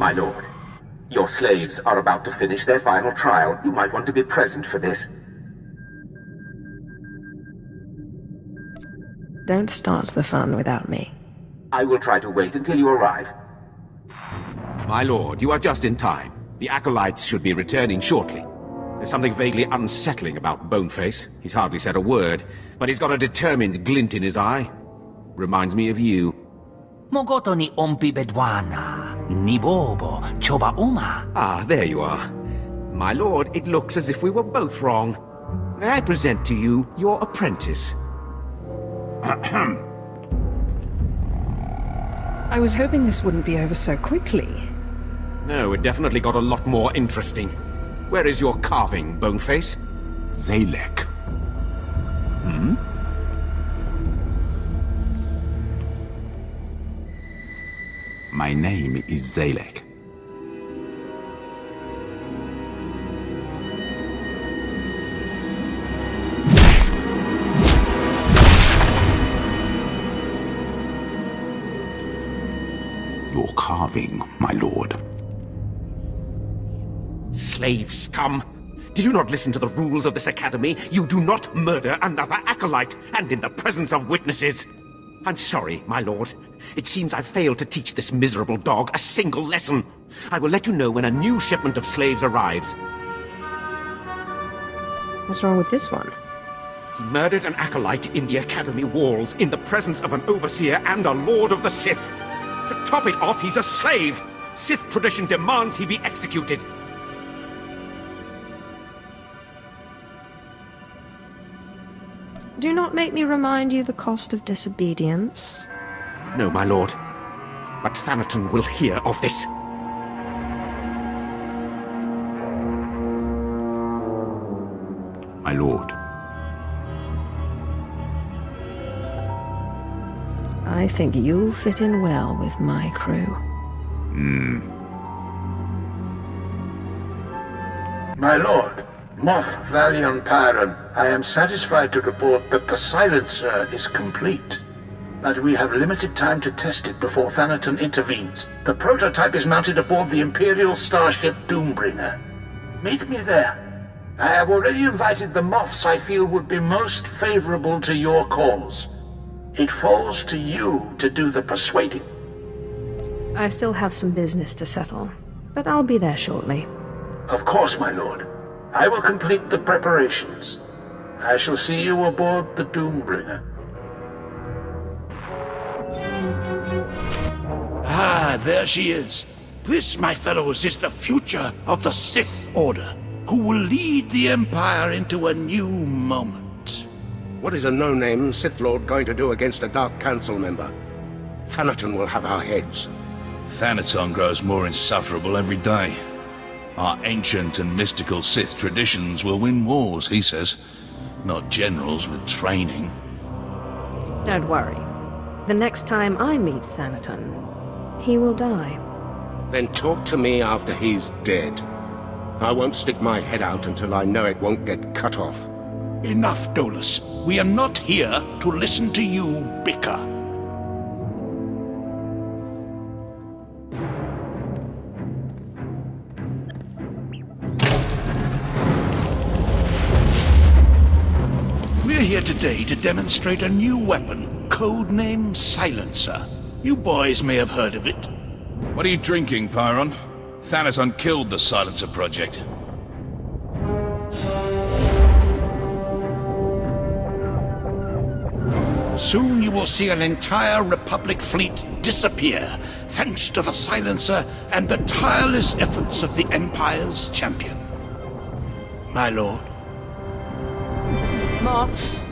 My lord, your slaves are about to finish their final trial. You might want to be present for this. Don't start the fun without me. I will try to wait until you arrive. My lord, you are just in time. The acolytes should be returning shortly. There's something vaguely unsettling about Boneface. He's hardly said a word, but he's got a determined glint in his eye. Reminds me of you. Mogoto ni ompi bedwana, ni bobo, choba uma. Ah, there you are. My lord, it looks as if we were both wrong. May I present to you your apprentice? I was hoping this wouldn't be over so quickly. No, it definitely got a lot more interesting. Where is your carving, Boneface? Zalek. Hmm? My name is Zalek. Your carving, my lord. Slave scum! Did you not listen to the rules of this academy? You do not murder another acolyte, and in the presence of witnesses! I'm sorry, my lord. It seems I've failed to teach this miserable dog a single lesson. I will let you know when a new shipment of slaves arrives. What's wrong with this one? He murdered an acolyte in the academy walls, in the presence of an overseer and a lord of the Sith. To top it off, he's a slave! Sith tradition demands he be executed. Do not make me remind you the cost of disobedience. No, my lord. But Thanaton will hear of this. My lord. I think you'll fit in well with my crew. My lord, Moff Valion Pyron, I am satisfied to report that the silencer is complete. But we have limited time to test it before Thanaton intervenes. The prototype is mounted aboard the Imperial starship Doombringer. Meet me there. I have already invited the Moffs I feel would be most favorable to your cause. It falls to you to do the persuading. I still have some business to settle, but I'll be there shortly. Of course, my lord. I will complete the preparations. I shall see you aboard the Doombringer. Ah, there she is. This, my fellows, is the future of the Sith Order, who will lead the Empire into a new moment. What is a no-name Sith Lord going to do against a Dark Council member? Thanaton will have our heads. Thanaton grows more insufferable every day. Our ancient and mystical Sith traditions will win wars, he says. Not generals with training. Don't worry. The next time I meet Thanaton, he will die. Then talk to me after he's dead. I won't stick my head out until I know it won't get cut off. Enough, Dolus. We are not here to listen to you bicker. We're here today to demonstrate a new weapon, codenamed Silencer. You boys may have heard of it. What are you drinking, Pyron? Thanaton killed the Silencer Project. Soon you will see an entire Republic fleet disappear, thanks to the Silencer and the tireless efforts of the Empire's champion. My lord. Moffs,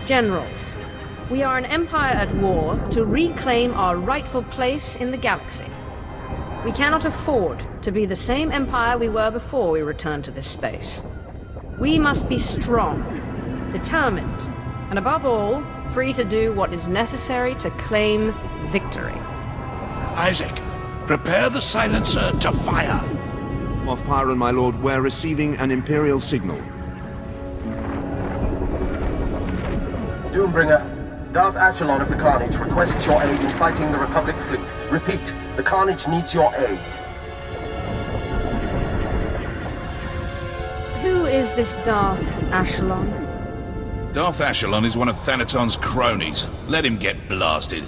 generals, we are an empire at war to reclaim our rightful place in the galaxy. We cannot afford to be the same empire we were before we returned to this space. We must be strong, determined, and above all, free to do what is necessary to claim victory. Isaac, prepare the Silencer to fire. Moff Pyron, my lord, we're receiving an Imperial signal. Doombringer, Darth Echelon of the Carnage requests your aid in fighting the Republic fleet. Repeat, the Carnage needs your aid. is this Darth Ashelon? Darth Ashelon is one of Thanaton's cronies. Let him get blasted.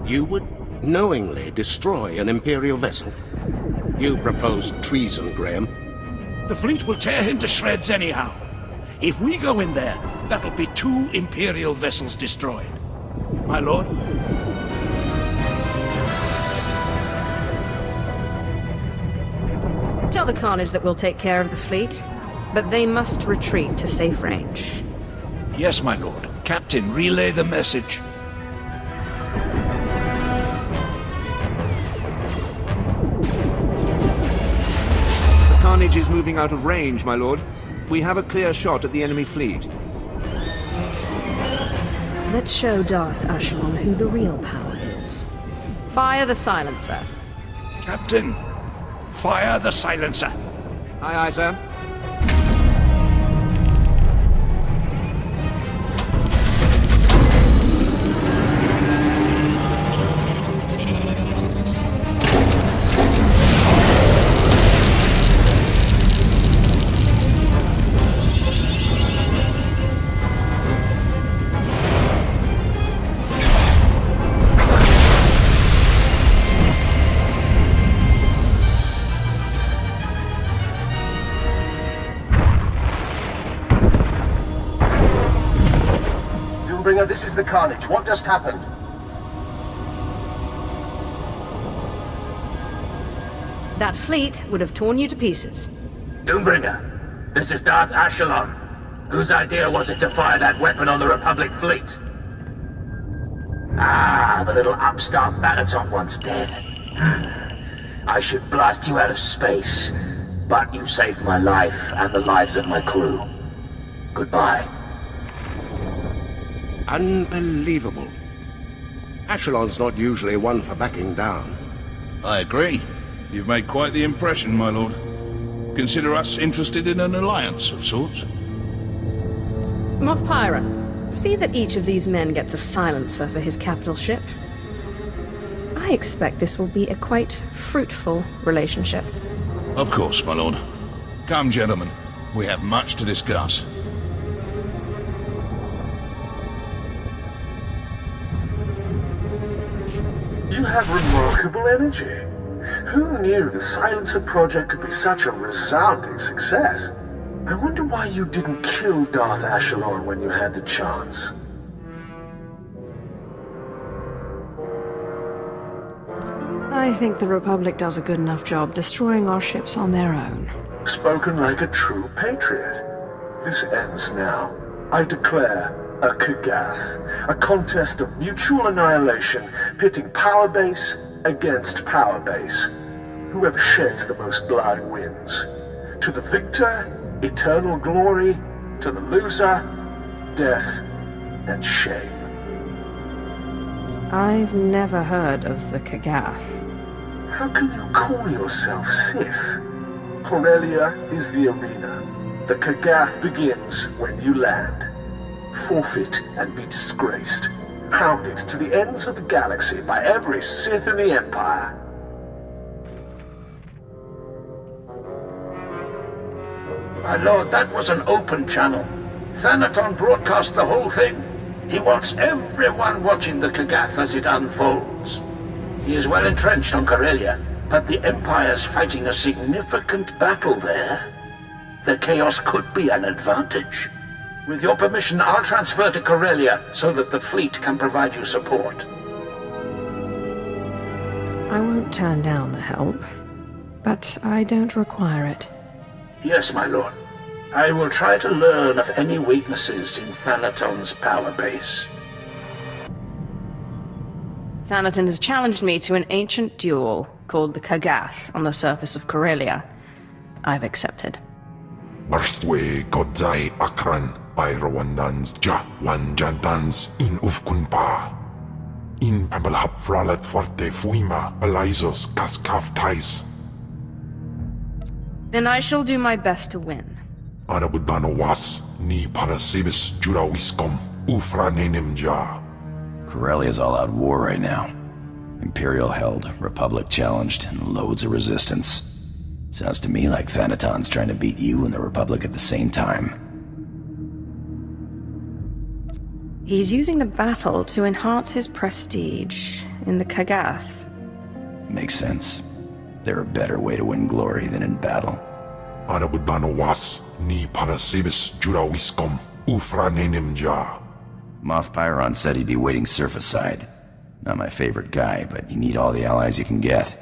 You would knowingly destroy an Imperial vessel? You propose treason, Graham. The fleet will tear him to shreds anyhow. If we go in there, that'll be 2 Imperial vessels destroyed. My lord? Tell the Carnage that we'll take care of the fleet, but they must retreat to safe range. Yes, my lord. Captain, relay the message. The Carnage is moving out of range, my lord. We have a clear shot at the enemy fleet. Let's show Darth Ashelon who the real power is. Fire the silencer. Captain, fire the silencer. Aye, aye, sir. This is the Carnage. What just happened? That fleet would have torn you to pieces. Doombringer, this is Darth Ashelon. Whose idea was it to fire that weapon on the Republic fleet? Ah, the little upstart Thanaton once dead. I should blast you out of space, but you saved my life and the lives of my crew. Goodbye. Unbelievable. Ashelon's not usually one for backing down. I agree. You've made quite the impression, my lord. Consider us interested in an alliance of sorts. Moff Pyron, see that each of these men gets a silencer for his capital ship. I expect this will be a quite fruitful relationship. Of course, my lord. Come, gentlemen. We have much to discuss. You have remarkable energy. Who knew the Silencer project could be such a resounding success? I wonder why you didn't kill Darth Ashelon when you had the chance. I think the Republic does a good enough job destroying our ships on their own. Spoken like a true patriot. This ends now. I declare a Kagath, a contest of mutual annihilation, pitting power base against power base. Whoever sheds the most blood wins. To the victor, eternal glory. To the loser, death and shame. I've never heard of the Kagath. How can you call yourself Sith? Corellia is the arena. The Kagath begins when you land. Forfeit and be disgraced. Hounded to the ends of the galaxy by every Sith in the Empire. My lord, that was an open channel. Thanaton broadcast the whole thing. He wants everyone watching the Kagath as it unfolds. He is well entrenched on Corellia, but the Empire's fighting a significant battle there. The chaos could be an advantage. With your permission, I'll transfer to Corellia so that the fleet can provide you support. I won't turn down the help, but I don't require it. Yes, my lord. I will try to learn of any weaknesses in Thanaton's power base. Thanaton has challenged me to an ancient duel called the Kagath on the surface of Corellia. I've accepted. Marstwe Godzai Akran Pyrawandans Ja Wanjantans in Ufkunpa. In Pamalhap Fralat Forte Fuima Alaisos Kaskaf Tais. Then I shall do my best to win. Anabudano was ni parasibis Jurawiskom Ufra Nenemja. Corellia's all-out war right now. Imperial held, Republic challenged, and loads of resistance. Sounds to me like Thanaton's trying to beat you and the Republic at the same time. He's using the battle to enhance his prestige in the Kagath. Makes sense. There's a better way to win glory than in battle. Ana budbano was ni para sebis jurawiskom ufranenim ja. Moff Pyron said he'd be waiting surface side. Not my favorite guy, but you need all the allies you can get.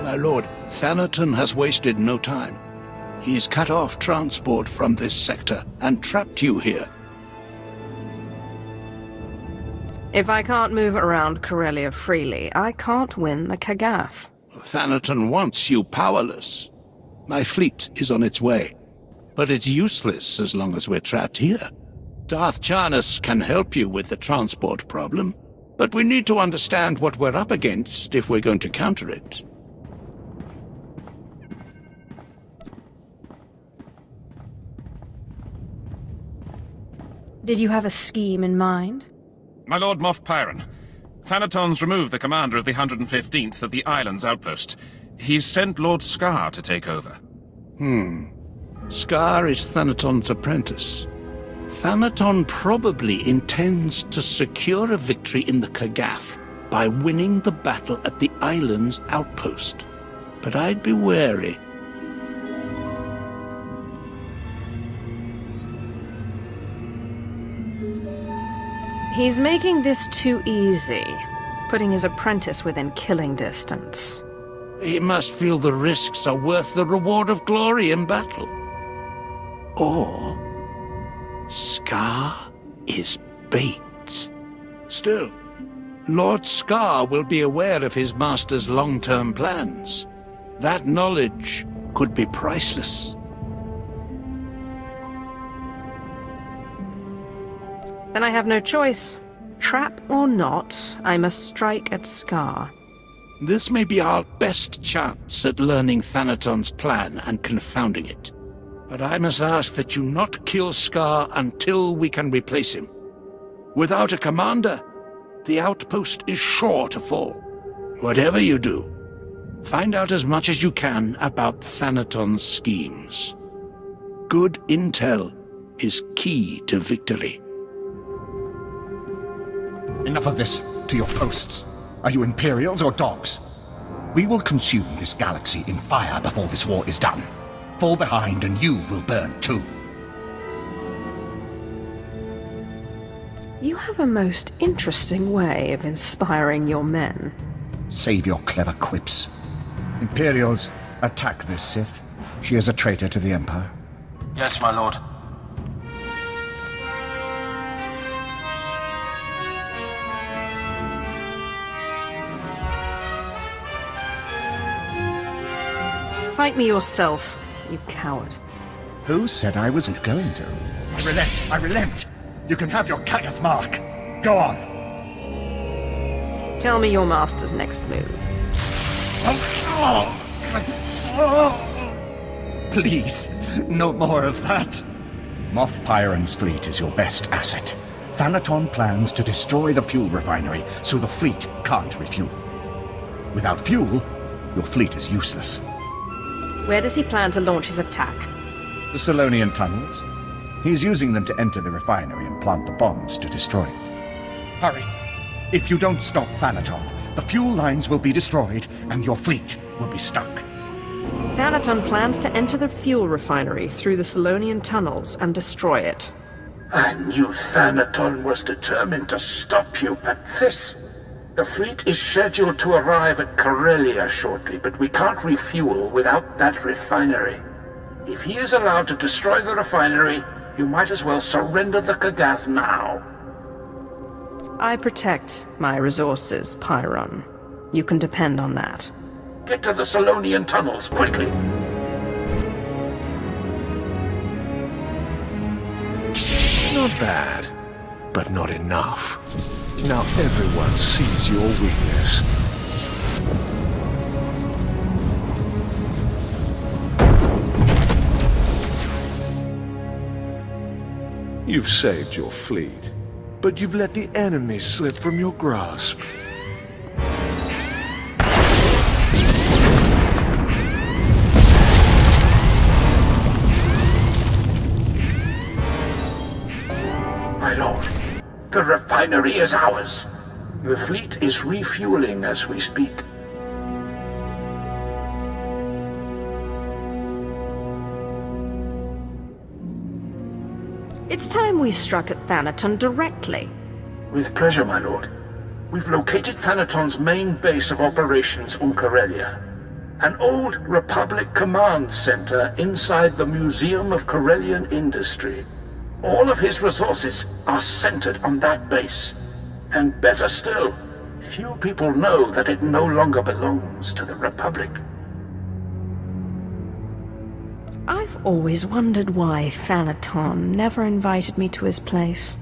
My lord, Thanaton has wasted no time. He's cut off transport from this sector and trapped you here. If I can't move around Corellia freely, I can't win the Kagath. Thanaton wants you powerless. My fleet is on its way, but it's useless as long as we're trapped here. Darth Charnas can help you with the transport problem, but we need to understand what we're up against if we're going to counter it. Did you have a scheme in mind? My lord Moff Pyron, Thanaton's removed the commander of the 115th at the island's outpost. He's sent Lord Scar to take over. Scar is Thanaton's apprentice. Thanaton probably intends to secure a victory in the Kagath by winning the battle at the island's outpost. But I'd be wary. He's making this too easy, putting his apprentice within killing distance. He must feel the risks are worth the reward of glory in battle. Or Scar is bait. Still, Lord Scar will be aware of his master's long-term plans. That knowledge could be priceless. Then I have no choice. Trap or not, I must strike at Scar. This may be our best chance at learning Thanaton's plan and confounding it. But I must ask that you not kill Scar until we can replace him. Without a commander, the outpost is sure to fall. Whatever you do, find out as much as you can about Thanaton's schemes. Good intel is key to victory. Enough of this. To your posts. Are you Imperials or dogs? We will consume this galaxy in fire before this war is done. Fall behind and you will burn too. You have a most interesting way of inspiring your men. Save your clever quips. Imperials, attack this Sith. She is a traitor to the Empire. Yes, my lord. Fight me yourself, you coward. Who said I wasn't going to? I relent! I relent! You can have your Kagath mark! Go on! Tell me your master's next move. Please, no more of that. Moff Pyron's fleet is your best asset. Thanaton plans to destroy the fuel refinery so the fleet can't refuel. Without fuel, your fleet is useless. Where does he plan to launch his attack? The Solonian tunnels. He's using them to enter the refinery and plant the bombs to destroy it. Hurry! If you don't stop Thanaton, the fuel lines will be destroyed and your fleet will be stuck. Thanaton plans to enter the fuel refinery through the Solonian tunnels and destroy it. I knew Thanaton was determined to stop you, but this... The fleet is scheduled to arrive at Corellia shortly, but we can't refuel without that refinery. If he is allowed to destroy the refinery, you might as well surrender the Kagath now. I protect my resources, Pyron. You can depend on that. Get to the Solonian tunnels, quickly! Not bad, but not enough. Now everyone sees your weakness. You've saved your fleet. but you've let the enemy slip from your grasp. My lord, the refinery is ours. The fleet is refueling as we speak. It's time we struck at Thanaton directly. With pleasure, my lord. We've located Thanaton's main base of operations on Corellia. An old Republic command center inside the Museum of Corellian Industry. All of his resources are centered on that base. And better still, few people know that it no longer belongs to the Republic. I've always wondered why Thanaton never invited me to his place.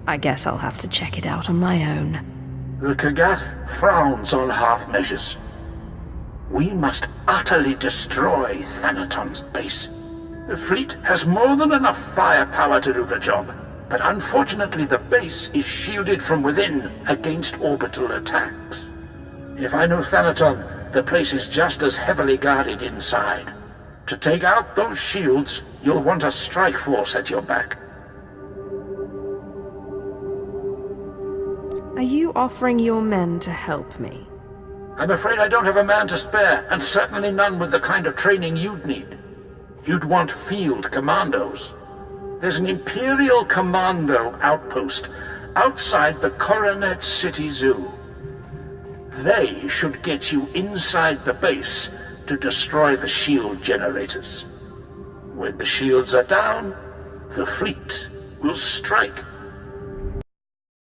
I guess I'll have to check it out on my own. The Kagath frowns on half measures. We must utterly destroy Thanaton's base. The fleet has more than enough firepower to do the job, but unfortunately the base is shielded from within against orbital attacks. If I know Thanaton, the place is just as heavily guarded inside. To take out those shields, you'll want a strike force at your back. Are you offering your men to help me? I'm afraid I don't have a man to spare, and certainly none with the kind of training you'd need. You'd want field commandos. There's an Imperial Commando outpost outside the Coronet City Zoo. They should get you inside the base to destroy the shield generators. When the shields are down, the fleet will strike.